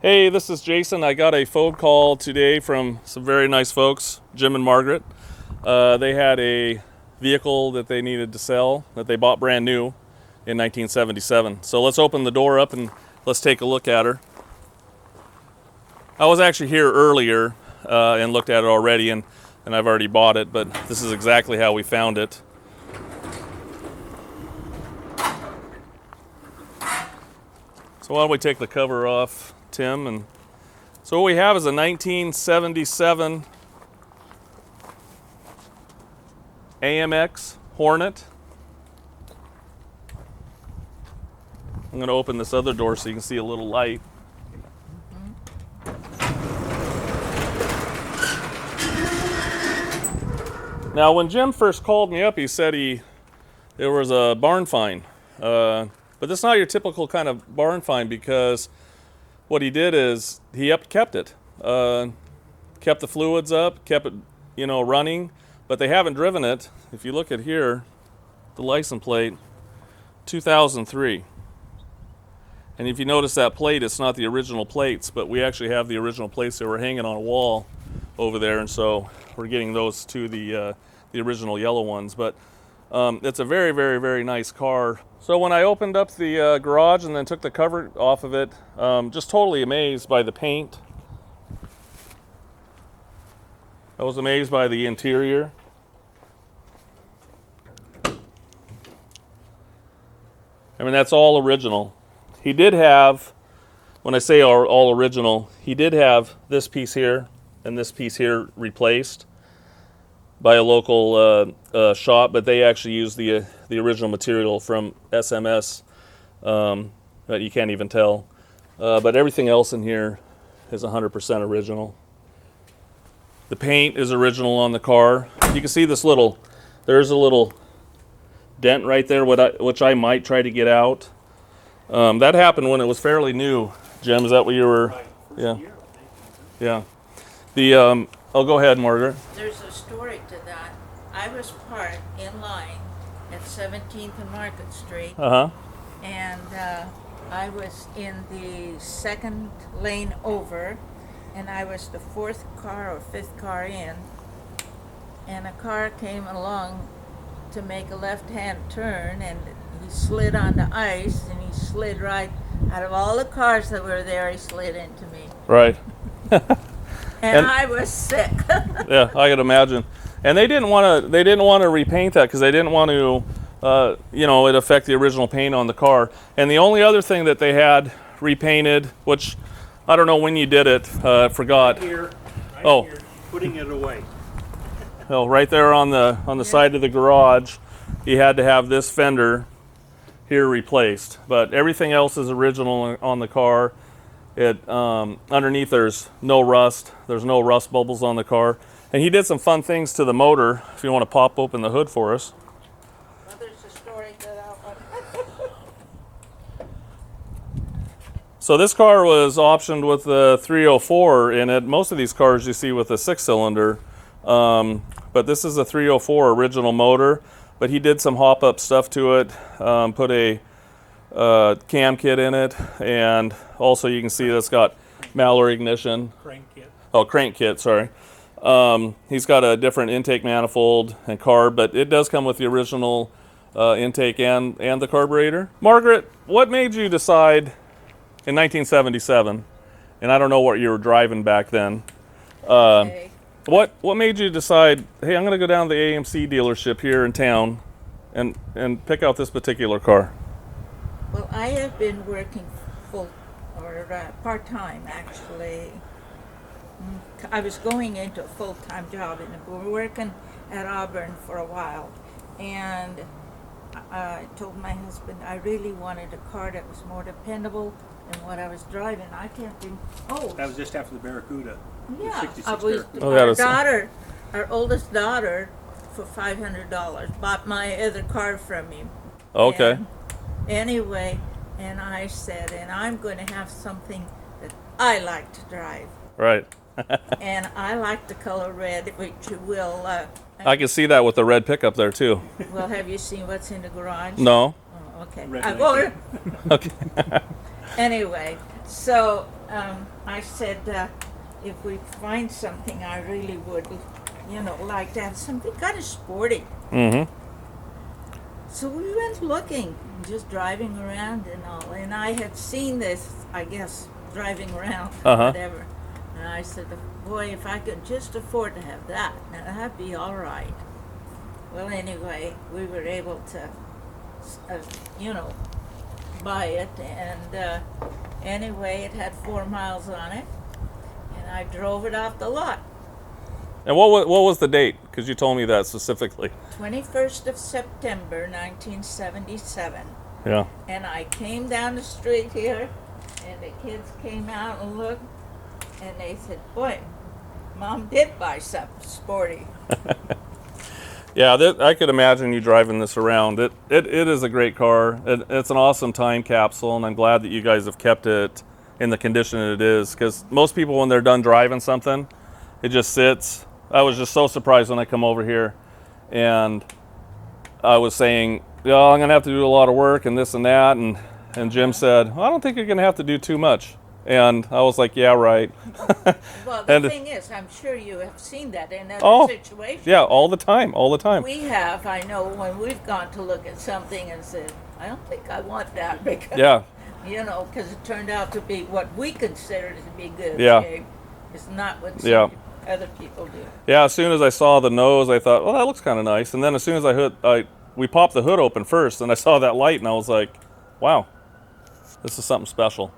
Hey, this is Jason. I got a phone call today from some very nice folks, Jim and Margaret. They had a vehicle that they needed to sell that they bought brand new in 1977. So let's open the door up and let's take a look at her. I was actually here earlier and looked at it already, and I've already bought it, but this is exactly how we found it. So why don't we take the cover off, Tim? And so what we have is a 1977 AMX Hornet. I'm going to open this other door so you can see a little light. Now, when Jim first called me up, he said there was a barn find. But that's not your typical kind of barn find, because what he did is he kept it. Kept the fluids up, kept it, running, but they haven't driven it. If you look at here, the license plate, 2003. And if you notice that plate, it's not the original plates, but we actually have the original plates that were hanging on a wall over there, and so we're getting those to the original yellow ones. But it's a very, very, very nice car. So when I opened up the garage and then took the cover off of it, just totally amazed by the paint. I was amazed by the interior. I mean, that's all original. He did have, when I say all original, he did have this piece here and this piece here replaced by a local shop, but they actually used the original material from SMS, but you can't even tell. But everything else in here is 100% original. The paint is original on the car. You can see there's a little dent right there, which I might try to get out. That happened when it was fairly new. Jim, is that what you were? Right. Yeah. Year, Yeah. Oh, go ahead, Margaret. There's a story to that. I was parked in line at 17th and Market Street, and I was in the second lane over, and I was the fourth car or fifth car in, and a car came along to make a left-hand turn, and he slid on the ice, and he slid right out of all the cars that were there. He slid into me. Right. And I was sick. Yeah, I could imagine. And they didn't want to repaint that because they didn't want to, it affect the original paint on the car. And the only other thing that they had repainted, which I don't know when you did it, forgot. Here, Oh. here, putting it away. Oh, right there on the side of the garage, he had to have this fender here replaced. But everything else is original on the car. Underneath there's no rust. There's no rust bubbles on the car. And he did some fun things to the motor, if you want to pop open the hood for us. Well, there's a story to that one. So this car was optioned with the 304 in it. Most of these cars you see with a 6-cylinder. But this is a 304 original motor. But he did some hop-up stuff to it, put a cam kit in it, and also you can see that's got Mallory ignition. Crank kit. Oh, crank kit, sorry. He's got a different intake manifold and carb, but it does come with the original intake and the carburetor. Margaret, what made you decide in 1977, and I don't know what you were driving back then, Okay. what made you decide, hey, I'm going to go down to the AMC dealership here in town and pick out this particular car? Well, I have been working part-time, actually. I was going into a full-time job, and we were working at Auburn for a while. And I told my husband I really wanted a car that was more dependable than what I was driving. I can't think. Oh, That was just after the Barracuda. yeah. The 66 I was, Barracuda. Oh, that our was- daughter, our oldest daughter, for $500, bought my other car from him. Okay. And anyway, and I said, and I'm going to have something that I like to drive. Right. And I like the color red, which you will. I can see that with the red pickup there too. Well, have you seen what's in the garage? No. Oh, okay. Red I'm light. going. Okay. Anyway, so I said if we find something, I really would, like to have something kind of sporty. Mm-hmm. So we went looking, just driving around and all. And I had seen this, I guess, driving around, whatever. And I said, boy, if I could just afford to have that, now that'd be all right. Well, anyway, we were able to, buy it. And anyway, it had 4 miles on it. And I drove it off the lot. And what was the date? Because you told me that specifically. 21st of September, 1977. Yeah. And I came down the street here, and the kids came out and looked, and they said, boy, Mom did buy something sporty. Yeah, I could imagine you driving this around. It is a great car. It's an awesome time capsule, and I'm glad that you guys have kept it in the condition it is, because most people, when they're done driving something, it just sits. I was just so surprised when I come over here, and I was saying, I'm going to have to do a lot of work and this and that, and Jim said, I don't think you're going to have to do too much. And I was like, yeah, right. Well, the thing is, I'm sure you have seen that in other situations. Yeah, all the time. We have, I know, when we've gone to look at something and said, I don't think I want that because, yeah. Because it turned out to be what we consider to be good Yeah. shape. It's not what Yeah. other people do. Yeah, as soon as I saw the nose, I thought, well, that looks kind of nice. And then as soon as we popped the hood open first, and I saw that light, and I was like, wow, this is something special.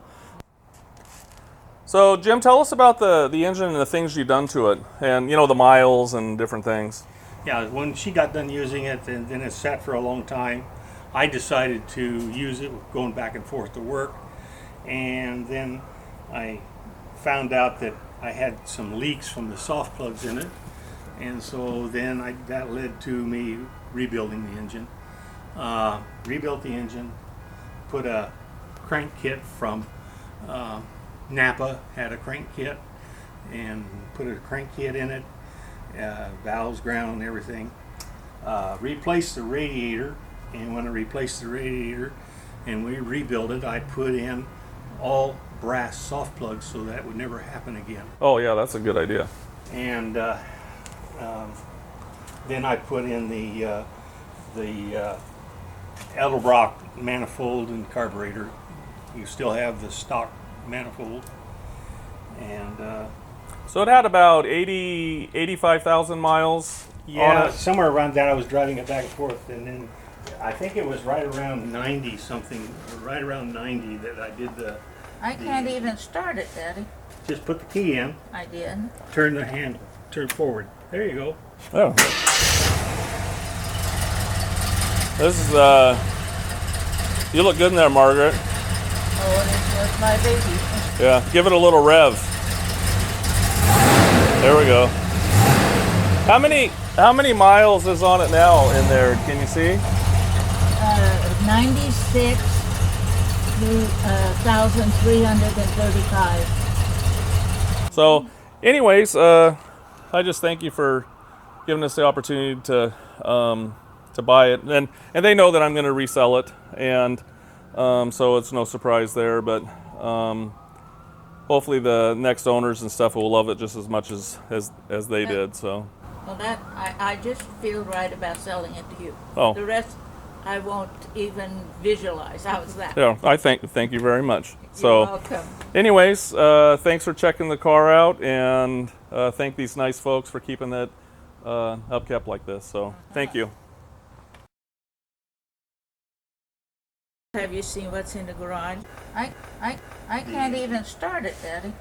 So, Jim, tell us about the engine and the things you've done to it, and, the miles and different things. Yeah, when she got done using it, and then it sat for a long time, I decided to use it going back and forth to work. And then I found out that I had some leaks from the soft plugs in it. And so then that led to me rebuilding the engine. Rebuilt the engine, put a crank kit from Napa, had a crank kit, and put a crank kit in it, valves, ground, and everything. Replaced the radiator, and when I replaced the radiator and we rebuilt it, I put in all brass soft plugs so that would never happen again. Oh, yeah, that's a good idea. And then I put in the Edelbrock manifold and carburetor. You still have the stock manifold. And So it had about 85,000 miles on it? somewhere around that. I was driving it back and forth, and then I think it was right around 90 something, right around 90 that I did I can't even start it, Daddy. just put the key in, I did. turn the handle, turn forward. There you go. Oh. This is, you look good in there, Margaret. Oh, this was my baby. Yeah, give it a little rev. There we go. How many miles is on it now in there? Can you see? 96 to 1,335. So, anyways, I just thank you for giving us the opportunity to buy it, and they know that I'm going to resell it, and so it's no surprise there. But hopefully, the next owners and stuff will love it just as much as they did. So. Well, that I just feel right about selling it to you. Oh. The rest, I won't even visualize. How's that? Yeah, I thank you very much. You're welcome. Anyways, thanks for checking the car out, and thank these nice folks for keeping it upkept like this. So, thank you. Have you seen what's in the garage? I can't even start it, Daddy.